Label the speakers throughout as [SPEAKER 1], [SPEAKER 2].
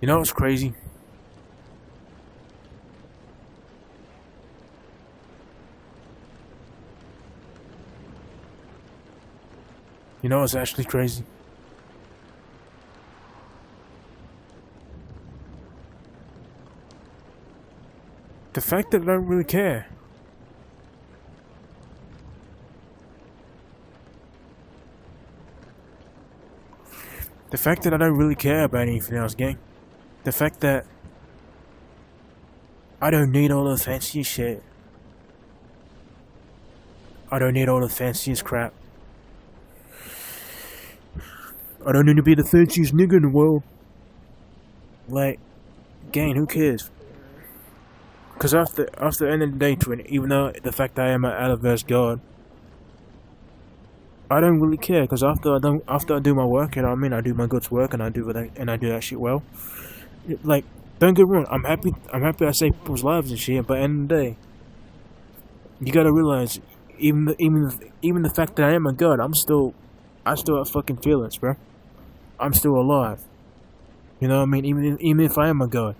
[SPEAKER 1] You know what's crazy? You know what's actually crazy? The fact that I don't really care. The fact that I don't really care about anything else, gang. The fact that I don't need all the fancy shit. I don't need all the fanciest crap. I don't need to be the fanciest nigga in the world. Like, gang, who cares? Because after the end of the day, twin, even though the fact that I am an Alaverse god, I don't really care. Because after I do my work, you know what I mean, I do my God's work, and I do that shit well. Like, don't get me wrong, I'm happy I save people's lives and shit. But at the end of the day, you gotta realize, even the fact that I am a god, I still have fucking feelings, bro. I'm still alive. You know what I mean? Even if I am a god,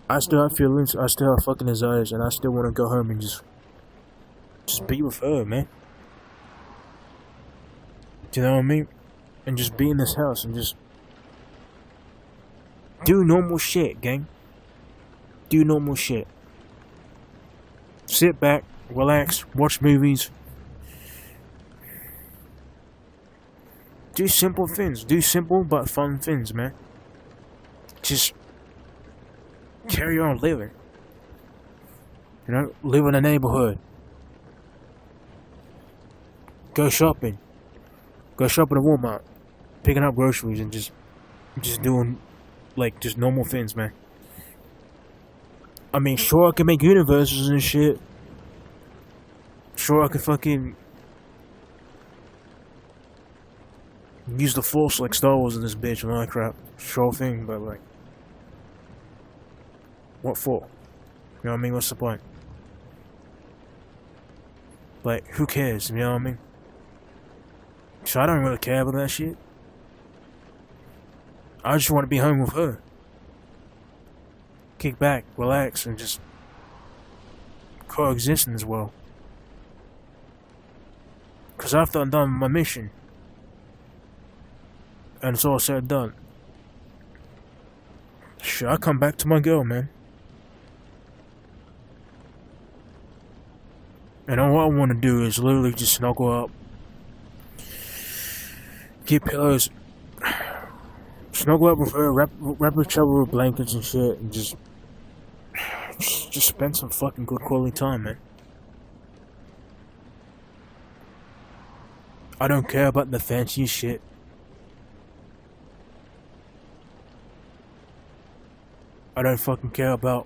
[SPEAKER 1] I still have feelings. I still have fucking desires, and I still want to go home and just be with her, man. Do you know what I mean? And just be in this house and just do normal shit, gang. Do normal shit. Sit back, relax, watch movies. Do simple things. Do simple but fun things, man. Just carry on living. You know, live in a neighborhood. Go shopping. Go shopping at Walmart. Picking up groceries and just doing, like, just normal things, man. I mean, sure, I can make universes and shit. Sure, I can fucking use the Force like Star Wars in this bitch and all that crap. Sure thing, but like, what for? You know what I mean? What's the point? Like, who cares? You know what I mean? So I don't really care about that shit. I just want to be home with her. Kick back, relax, and just coexist as well. Because after I'm done with my mission, and it's all said and done, shit, I come back to my girl, man. And all I want to do is literally just snuggle up, get pillows, snuggle up with her, wrap each other with blankets and shit, and just spend some fucking good quality time, man. I don't care about the fancy shit. I don't fucking care about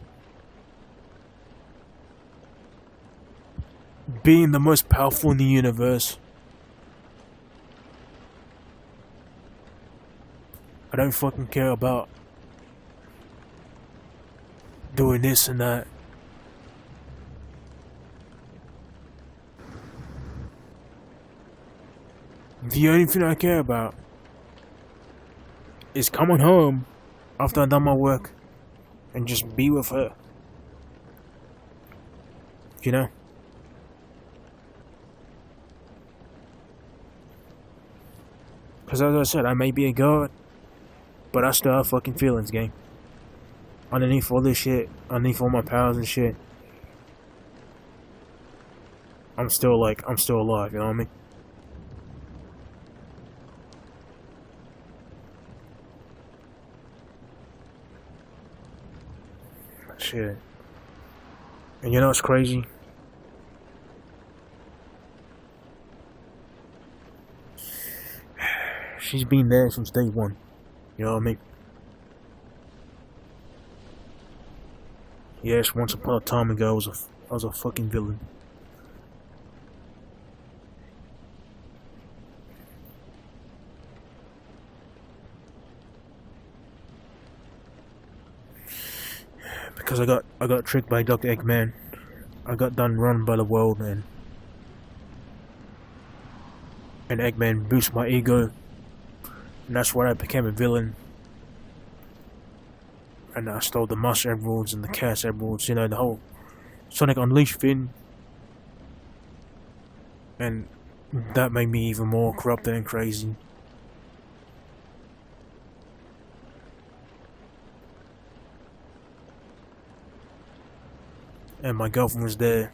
[SPEAKER 1] being the most powerful in the universe. I don't fucking care about doing this and that. The only thing I care about is coming home after I've done my work and just be with her. You know? Because as I said, I may be a god, but I still have fucking feelings, gang. Underneath all this shit, underneath all my powers and shit, I'm still alive, you know what I mean? Shit. And you know what's crazy? She's been there since day one. You know what I mean? Yes, once upon a time ago, I was a fucking villain. Because I got tricked by Dr. Eggman. I got done run by the world, man. And Eggman boosted my ego. And that's why I became a villain. and I stole the Mush Emeralds and the Chaos Emeralds, you know, the whole Sonic Unleashed thing. And that made me even more corrupted and crazy. And my girlfriend was there.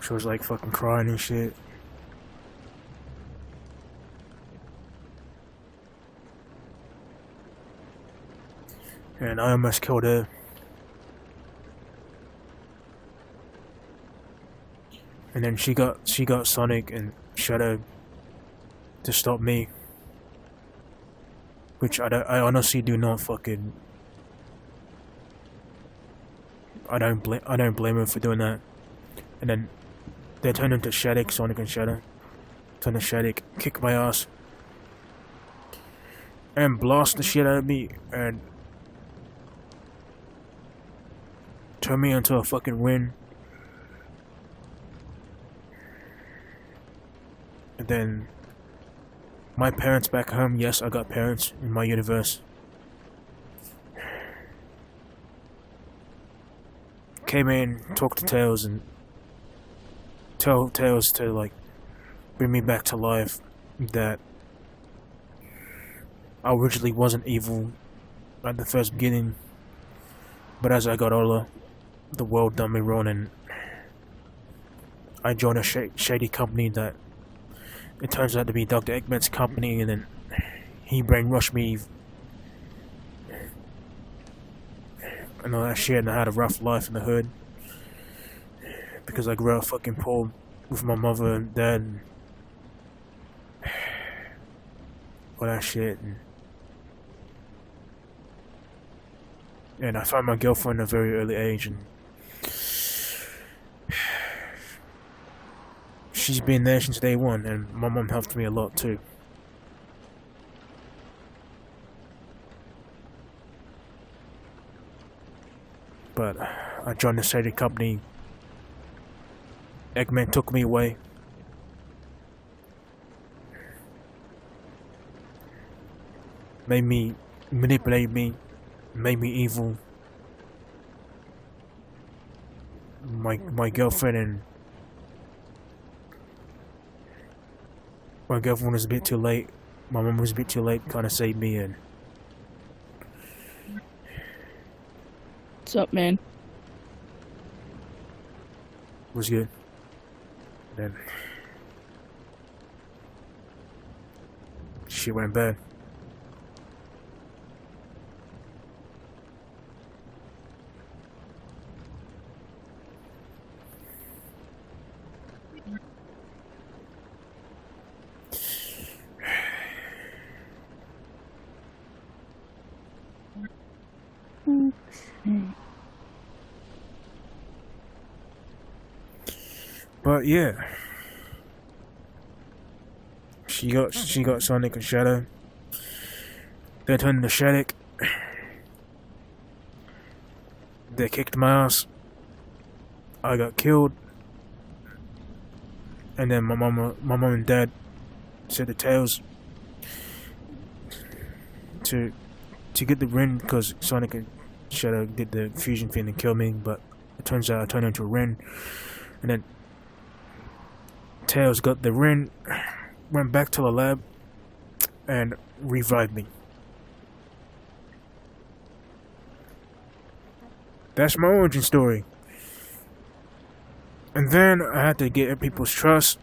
[SPEAKER 1] She was like fucking crying and shit. And I almost killed her. And then she got Sonic and Shadow to stop me. Which I honestly do not fucking. I don't blame her for doing that. And then they turned into Shattuck, Sonic and Shadow. Turned to Shattuck, kicked my ass, and blast the shit out of me, and turn me into a fucking wind. And then my parents back home, yes, I got parents in my universe, came in, talked to Tails, and tell Tails to like bring me back to life, that I originally wasn't evil at the first beginning, but as I got older, the world done me wrong, and I joined a shady company that it turns out to be Dr. Eggman's company, and then he brainwashed me and all that shit, and I had a rough life in the hood because I grew up fucking poor with my mother and dad and all that shit, and I found my girlfriend at a very early age, and she's been there since day one, and my mom helped me a lot too. But I joined the shady company. Eggman took me away. Made me manipulate me, made me evil. My girlfriend and my girlfriend was a bit too late. My mom was a bit too late, kind of saved me, and
[SPEAKER 2] What's up, man?
[SPEAKER 1] was good. Then shit went bad. But yeah, she got Sonic and Shadow. They turned into Shattuck. They kicked my ass. I got killed, and then my mom and dad said to Tails to get the Ren, because Sonic and Shadow did the fusion thing and killed me. But it turns out I turned into a Ren, and then Tails got the Ren, went back to the lab, and revived me. That's my origin story. And then I had to get people's trust.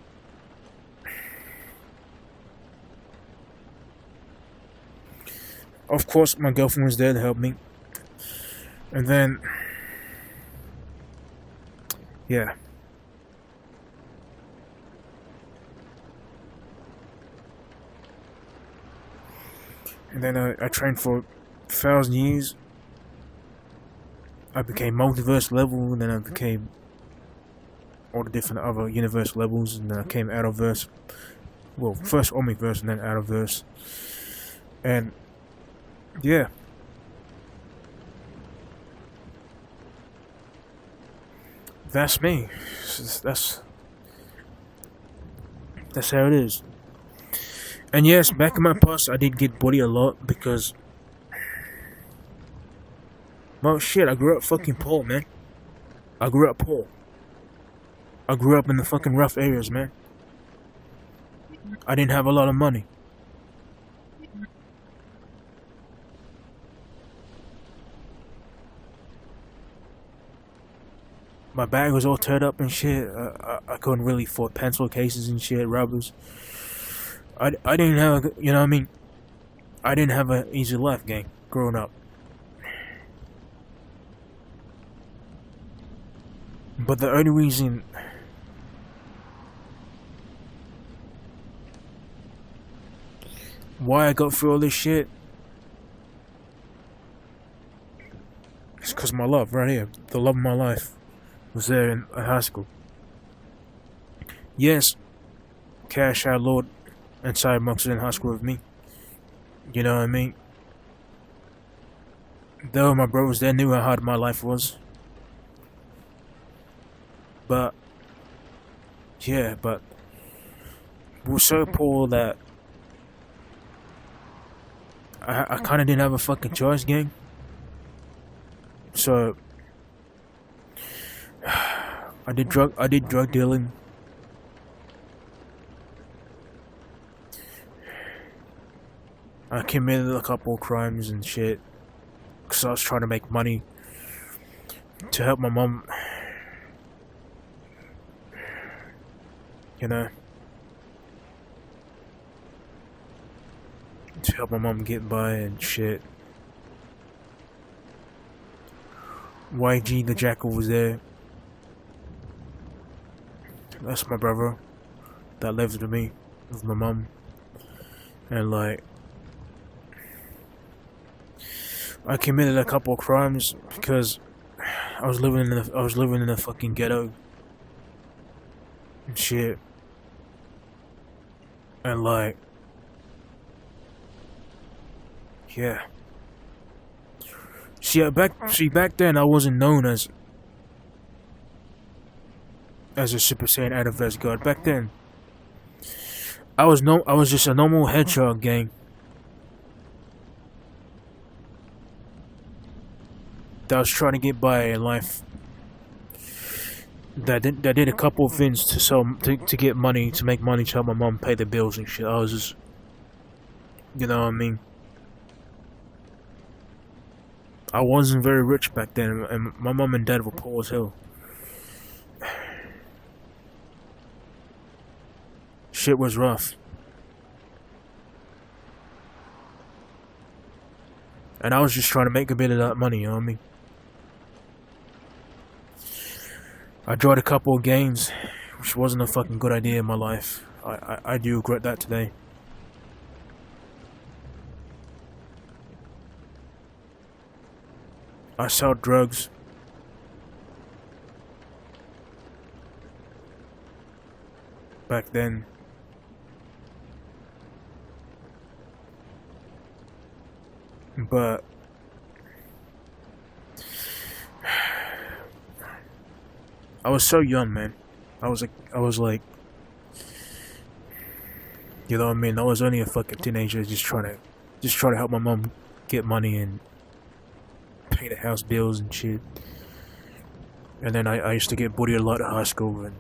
[SPEAKER 1] Of course, my girlfriend was there to help me. And then, yeah. And then I trained for 1,000 years. I became multiverse level, and then I became all the different other universe levels, and then I came Outerverse. Well, first Omniverse and then Outerverse. And yeah. That's me. That's how it is. And yes, back in my past, I did get bullied a lot because, well, shit, I grew up fucking poor, man. I grew up poor. I grew up in the fucking rough areas, man. I didn't have a lot of money. My bag was all teared up and shit. I couldn't really afford pencil cases and shit, rubbers. I didn't have, you know what I mean? I didn't have an easy life, gang, growing up. But the only reason why I got through all this shit is because my love, right here. The love of my life was there in high school. Yes, Cash Out Lord and Cybermonks was in high school with me. You know what I mean? Though my brothers, they knew how hard my life was. But, yeah, but we were so poor that I kind of didn't have a fucking choice, gang. So I did drug dealing. I committed a couple of crimes and shit because I was trying to make money to help my mom. You know, to help my mom get by and shit. YG the Jackal was there. That's my brother that lives with me, with my mom. And like, I committed a couple of crimes because I was living in the fucking ghetto and shit. And like, yeah. Back then I wasn't known as a Super Saiyan Adverse God. Back then, I was just a normal hedgehog, gang. That was trying to get by in life. That did a couple of things to get money, to make money to help my mom pay the bills and shit. I was just, you know what I mean? I wasn't very rich back then, and my mom and dad were poor as hell. Shit was rough. And I was just trying to make a bit of that money, you know what I mean? I joined a couple of gangs, which wasn't a fucking good idea in my life. I do regret that today. I sold drugs. Back then. But I was so young, man. I was like, you know what I mean? I was only a fucking teenager, just trying to help my mom get money and pay the house bills and shit. And then I used to get bullied a lot at high school, and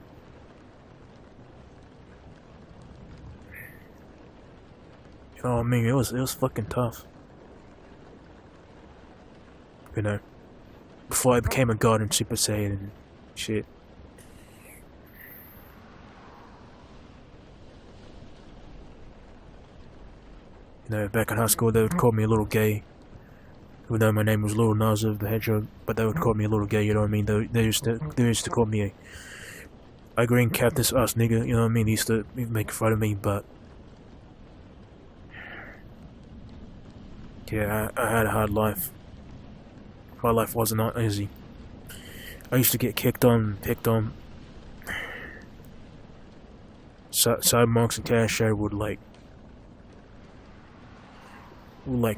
[SPEAKER 1] you know what I mean? It was fucking tough. You know, before I became a god in Super Saiyan and shit. You know, back in high school, they would call me a little gay. Even though my name was Little Naza the Hedgehog, but they would call me a little gay, you know what I mean? They used to call me a green cat, this us nigga, you know what I mean? They used to make fun of me, but yeah, I had a hard life. My life wasn't that easy. I used to get picked on. Cybermonks and Cash Out would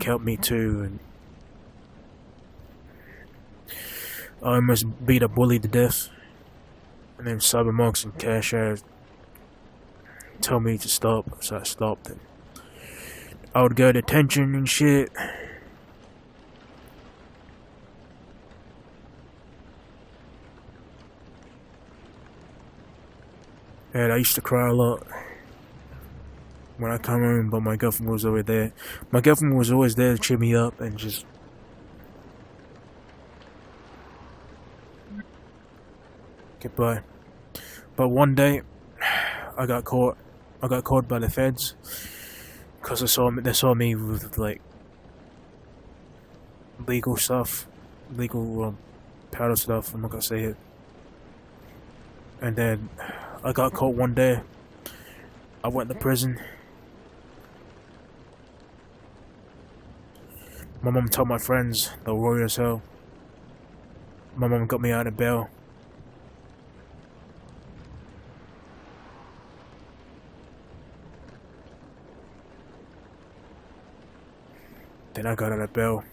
[SPEAKER 1] help me too, and I almost beat a bully to death. And then Cybermonks and Cash Out tell me to stop, so I stopped. And I would go to detention and shit. And I used to cry a lot when I come home, but my girlfriend was always there. My girlfriend was always there to cheer me up and just get by. But one day, I got caught. I got caught by the feds because they saw me with like legal stuff, legal powder stuff. I'm not gonna say it. And then I got caught one day. I went to prison. My mum told my friends they were worried as hell. My mum got me out of bail. Then I got out of bail.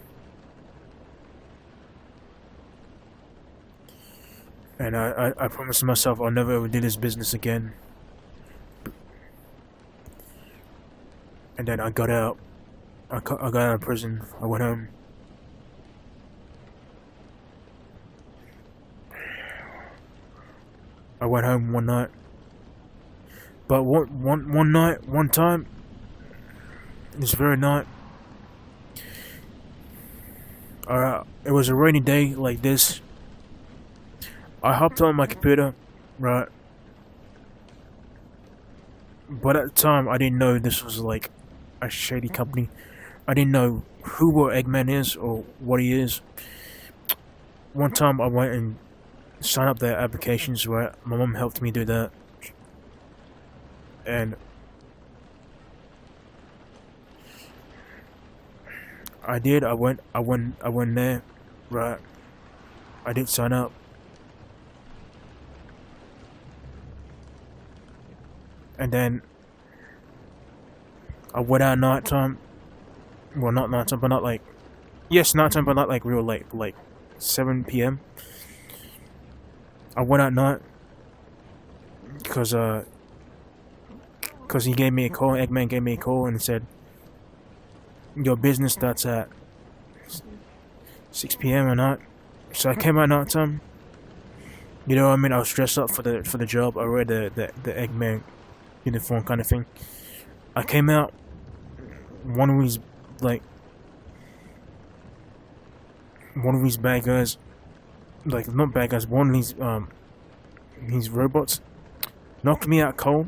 [SPEAKER 1] And I promised myself I'll never ever do this business again. And then I got out. I got out of prison. I went home. I went home one night. But one time, this very night, it was a rainy day like this. I hopped on my computer, right? But at the time, I didn't know this was like a shady company. I didn't know who Eggman is or what he is. One time, I went and signed up their applications, right? My mom helped me do that, and I did. I went there, right? I did sign up. And then I went out night time. Well, not night time, but not like... Yes, night time, but not like real late. Like 7 p.m. I went out night. Because he gave me a call. Eggman gave me a call and said, your business starts at 6 p.m. at night. So I came out night time. You know what I mean? I was dressed up for the job. I wear the Eggman uniform kind of thing. I came out. One of these bad guys, like not bad guys, one of these robots knocked me out cold,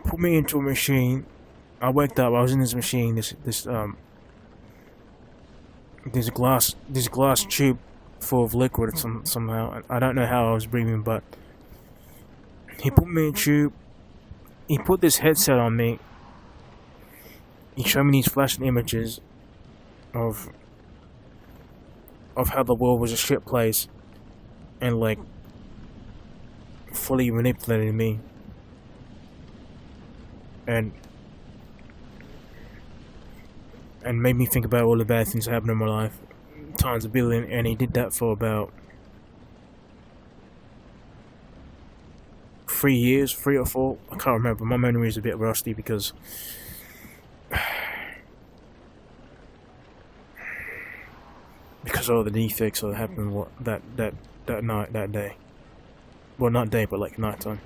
[SPEAKER 1] put me into a machine. I waked up. I was in this machine. This glass tube full of liquid somehow. I don't know how I was breathing, but he put me in a tube. He put this headset on me. He showed me these flashing images of how the world was a shit place, and like fully manipulated me, and made me think about all the bad things that happened in my life, times a billion. And he did that for about 3 years, 3 or 4. I can't remember. My memory is a bit rusty because of all the defects that happened that night, that day. Well, not day, but like night time.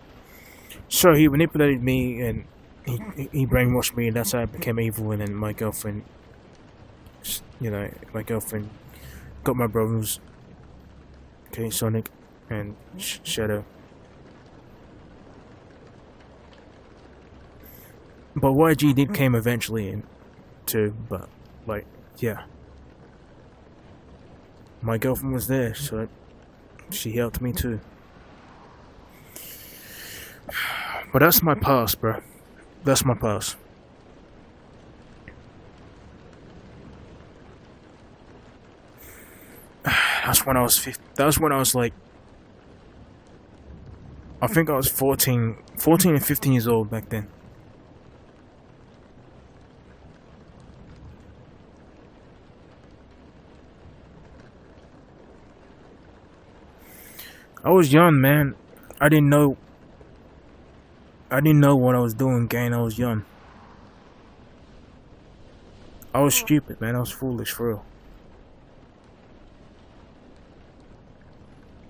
[SPEAKER 1] So he manipulated me and he brainwashed me, and that's how I became evil. And then my girlfriend, got my brothers, okay, Sonic and Shadow. But YG did came eventually too, but like, yeah. My girlfriend was there, so she helped me too. But that's my past, bro. That's my past. That's when I was 15. That was when I was like, I think I was 14 and 15 years old back then. I was young, man. I didn't know I didn't know what I was doing, gang. I was young. I was stupid, man. I was foolish, for real.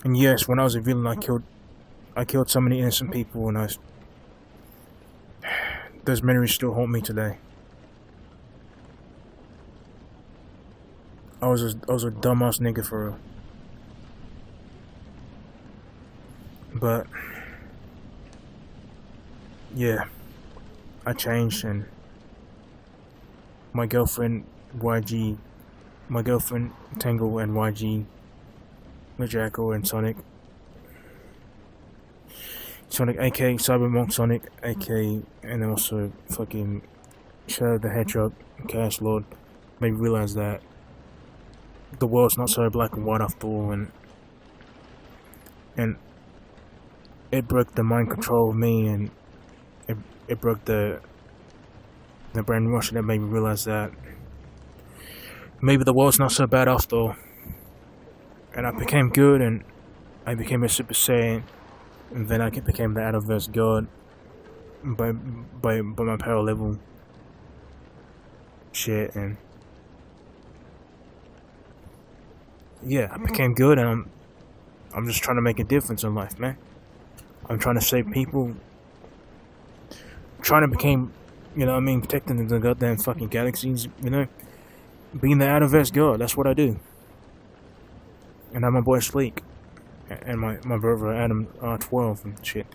[SPEAKER 1] And yes, when I was a villain, I killed so many innocent people, and those memories still haunt me today. I was a dumbass nigga, for real. But yeah, I changed, and my girlfriend YG, my girlfriend Tangle, and YG, with Jacko and Sonic, aka Cybermonk Sonic, aka, and also fucking Shadow the Hedgehog, Chaos Lord, made me realize that the world's not so black and white after all, and it broke the mind control of me, and it broke the brainwashing that made me realize that maybe the world's not so bad after all. And I became good, and I became a Super Saiyan, and then I became the Adverse God by my power level shit, and yeah, I became good, and I'm just trying to make a difference in life, man. I'm trying to save people. Trying to become, you know what I mean, protecting the goddamn fucking galaxies, you know? Being the Adverse God, that's what I do. And I'm my boy Sleek. And my brother Adam R12 and shit.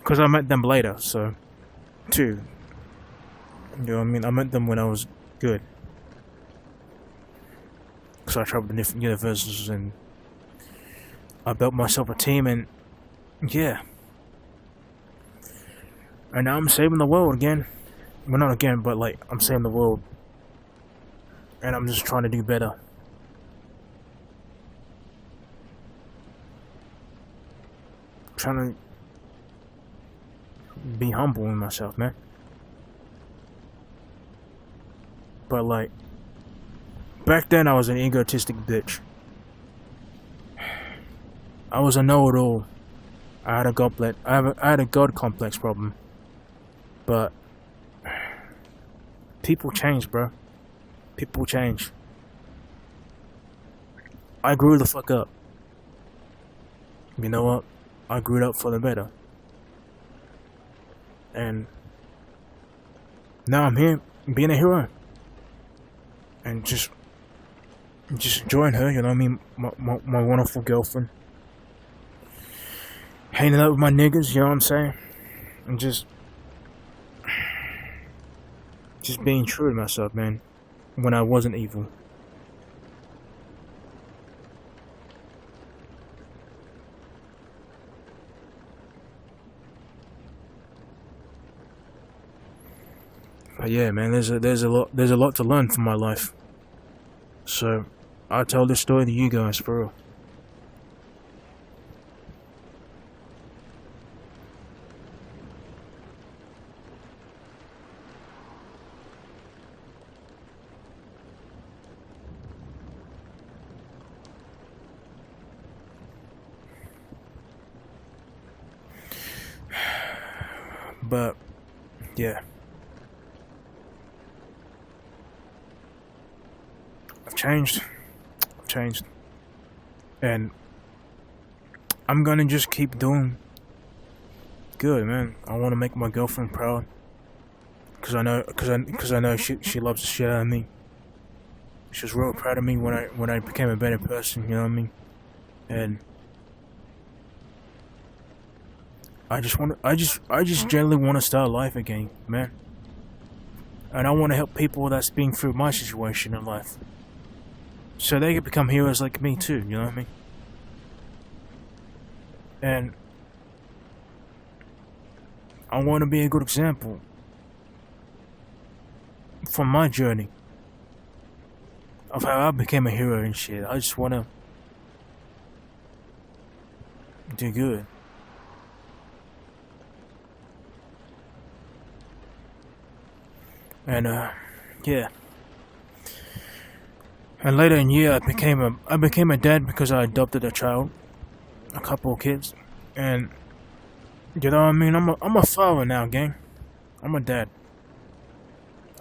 [SPEAKER 1] Because I met them later, so... Too. You know what I mean? I met them when I was good. So I traveled to different universes, and I built myself a team, and yeah. And now I'm saving the world again. Well, not again, but like, I'm saving the world. And I'm just trying to do better. Trying to be humble in myself, man. But like, back then I was an egotistic bitch. I was a know-it-all. I had a god complex problem. But people change, bro. People change. I grew the fuck up. You know what? I grew up for the better. And now I'm here being a hero. And just enjoying her, you know what I mean? My wonderful girlfriend. Hanging out with my niggas, you know what I'm saying? And just being true to myself, man. When I wasn't evil. But yeah, man, there's a lot to learn from my life. So I'll tell this story to you guys, for real. But yeah, I've changed, and I'm gonna just keep doing good, man. I want to make my girlfriend proud, cause I know she loves the shit out of me. She was real proud of me when I became a better person, you know what I mean, and I just generally want to start life again, man. And I want to help people that's been through my situation in life, so they can become heroes like me too, you know what I mean? And I want to be a good example from my journey of how I became a hero and shit. I just want to do good. And yeah. And later in year, I became a dad because I adopted a child, a couple of kids, and You know what I mean? I'm a father now, gang. I'm a dad.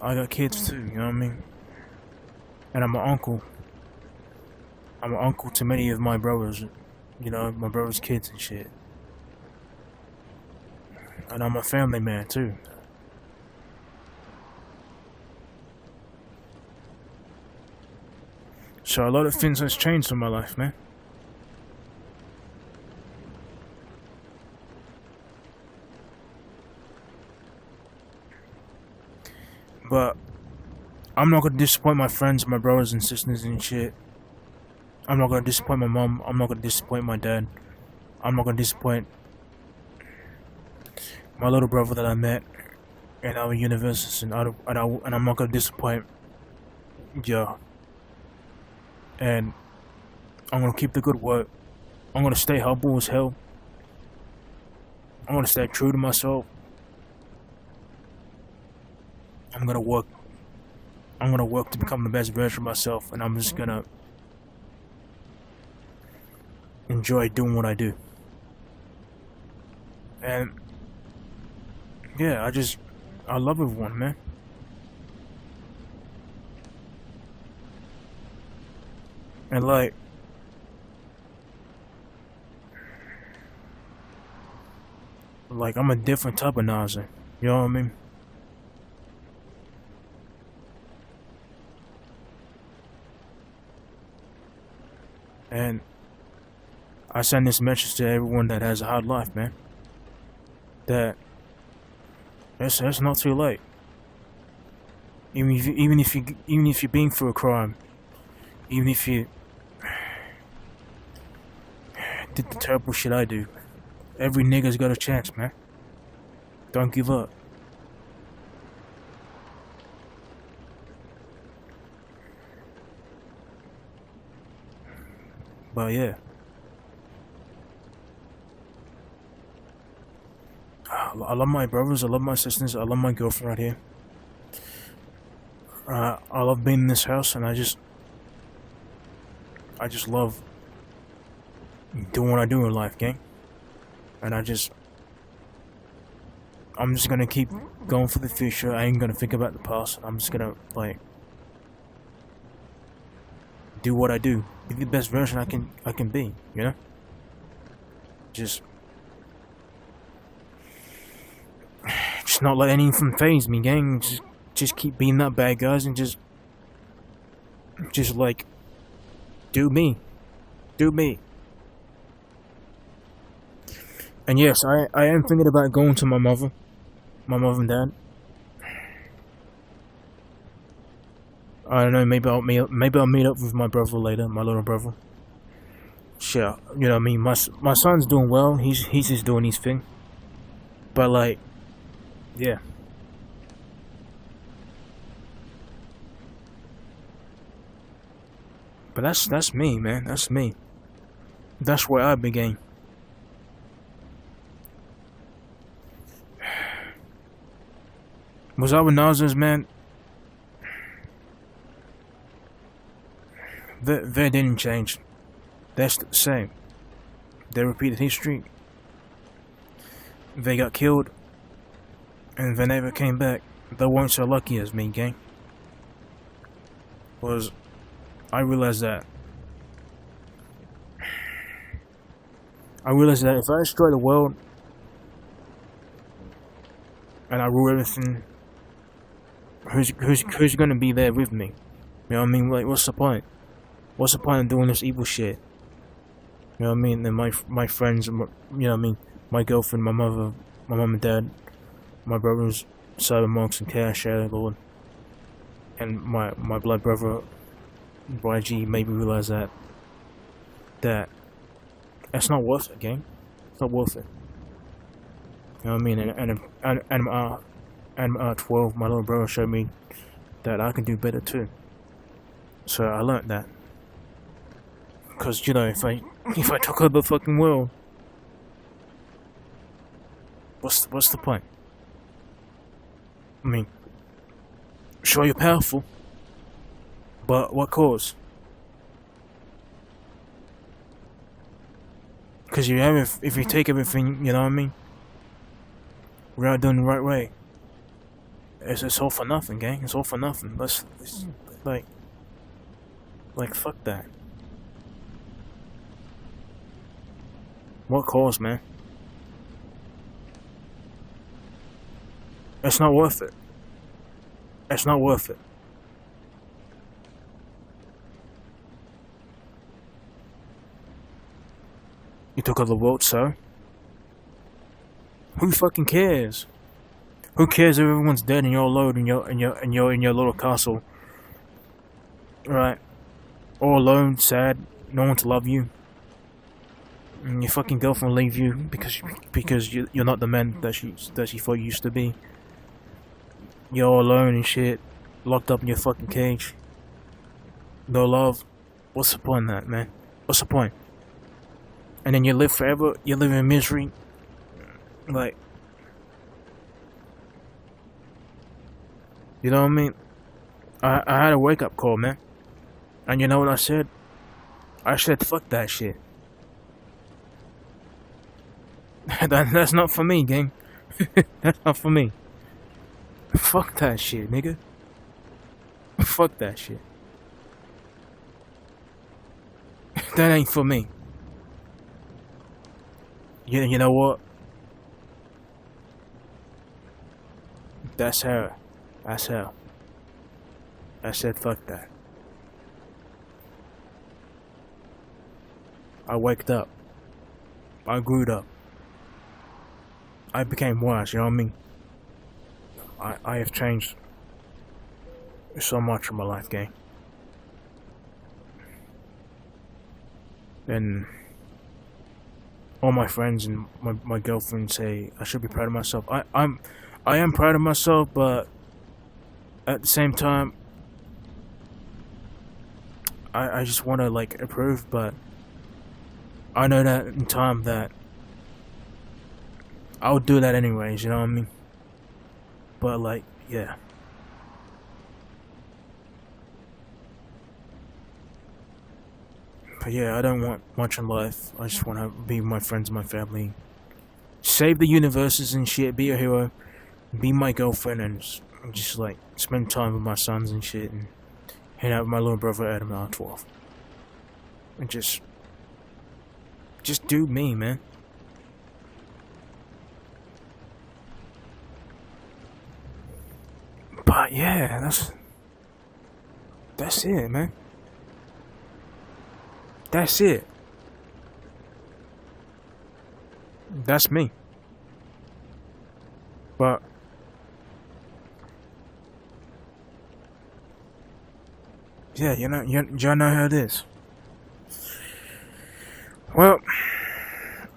[SPEAKER 1] I got kids too, you know what I mean? And I'm an uncle. I'm an uncle to many of my brothers. You know, my brother's kids and shit. And I'm a family man too. So a lot of things has changed in my life, man. But I'm not gonna disappoint my friends, my brothers and sisters and shit. I'm not gonna disappoint my mom. I'm not gonna disappoint my dad. I'm not gonna disappoint my little brother that I met in our university, and I'm not gonna disappoint y'all. And I'm gonna keep the good work. I'm gonna stay humble as hell. I'm gonna stay true to myself. I'm gonna work. I'm gonna work to become the best version of myself, and I'm just gonna enjoy doing what I do. And yeah, I love everyone, man. And like I'm a different type of Nazi. You know what I mean? And I send this message to everyone that has a hard life, man. That it's not too late. Even if you're being for a crime, even if you did the terrible shit I do, every nigga's got a chance, man. Don't give up. But yeah, I love my brothers, I love my sisters, I love my girlfriend right here. I love being in this house, and I just love doing what I do in life, gang. And I'm just gonna keep going for the future. I ain't gonna think about the past. I'm just gonna like do what I do, be the best version I can be. You know, just not let anything phase me, gang. Just keep being that bad guys, and just like do me, do me. And yes, I am thinking about going to my mother and dad. I don't know. Maybe I'll meet up with my brother later, my little brother. Sure, you know what I mean. My son's doing well. He's just doing his thing. But like, yeah. But that's me, man. That's me. That's where I began. Was I with Nazis, man? They didn't change. That's the same. They repeated history. They got killed, and they never came back. They weren't so lucky as me, gang. Was I realized that. I realized that if I destroy the world and I rule everything, who's gonna be there with me? You know what I mean? Like, what's the point? What's the point of doing this evil shit? You know what I mean? And my friends, you know what I mean? My girlfriend, my mother, my mom and dad, my brothers, Cyber Monks and Chaos Shadow Lord, and my blood brother, YG, made me realize that that's not worth it, gang. It's not worth it. You know what I mean? And 12, my little brother showed me that I can do better too. So I learned that. Cause you know, if I took over the fucking world, what's the point? I mean, sure you're powerful, but what cause? Cause you have if you take everything, you know what I mean. We're not doing the right way. It's all for nothing, gang. It's all for nothing. Let's like fuck that. What cause, man? It's not worth it. It's not worth it. You took over the world, so? Who fucking cares? Who cares if everyone's dead and you're alone in your little castle? Right. All alone, sad, no one to love you. And your fucking girlfriend leave you because you're not the man that she thought you used to be. You're all alone and shit, locked up in your fucking cage. No love. What's the point of that, man? What's the point? And then you live forever. You live in misery. Like, you know what I mean? I had a wake up call, man. And you know what I said? I said, fuck that shit. That's not for me, gang. That's not for me. Fuck that shit, nigga. Fuck that shit. That ain't for me. You know what? That's her. That's her. I said fuck that. I waked up. I grew up. I became wise, you know what I mean? I have changed so much in my life, gang. And all my friends and my girlfriend say I should be proud of myself. I am proud of myself, but at the same time, I just want to like approve, but I know that in time that I'll do that anyways, you know what I mean? But like, yeah. But yeah, I don't want much in life. I just want to be with my friends and my family. Save the universes and shit, be a hero. Be my girlfriend and just like spend time with my sons and shit and hang out with my little brother Adam at 12. And just do me, man. But yeah, that's it, man. That's it. That's me. But yeah, y'all know how it is. Well,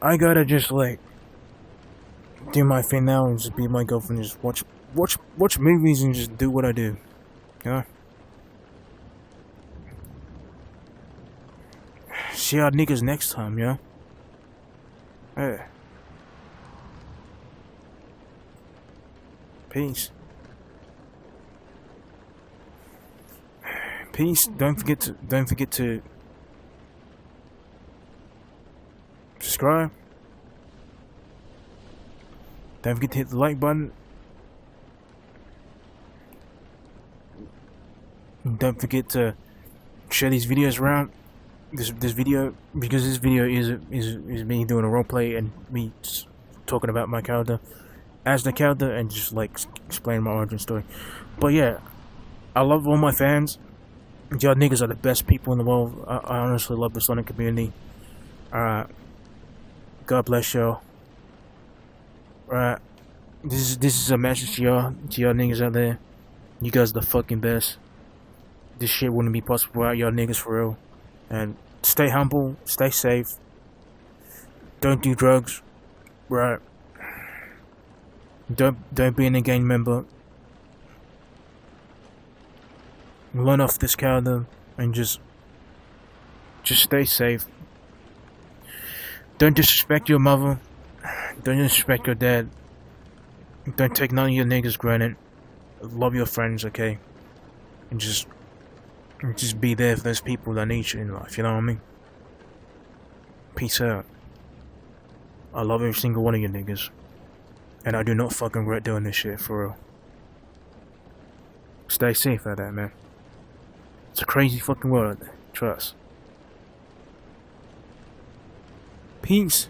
[SPEAKER 1] I gotta just like do my thing now and just be my girlfriend, just watch movies and just do what I do. You know? See y'all niggas next time, yeah? Hey. Peace. Peace. Don't forget to subscribe. Don't forget to hit the like button. And don't forget to share these videos around. This video, because this video is me doing a roleplay and me talking about my character as the character and just like explaining my origin story. But yeah, I love all my fans. Y'all niggas are the best people in the world. I honestly love the Sonic community. God bless y'all. This is a message to y'all niggas out there. You guys are the fucking best. This shit wouldn't be possible without y'all niggas for real. And stay humble, stay safe. Don't do drugs. Right. Don't be an gang member. Learn off this calendar and just stay safe. Don't disrespect your mother. Don't disrespect your dad. Don't take none of your niggas granted. Love your friends, okay? And just be there for those people that need you in life, you know what I mean? Peace out. I love every single one of you niggas. And I do not fucking regret doing this shit, for real. Stay safe out there, man. It's a crazy fucking world out there. Trust. Peace.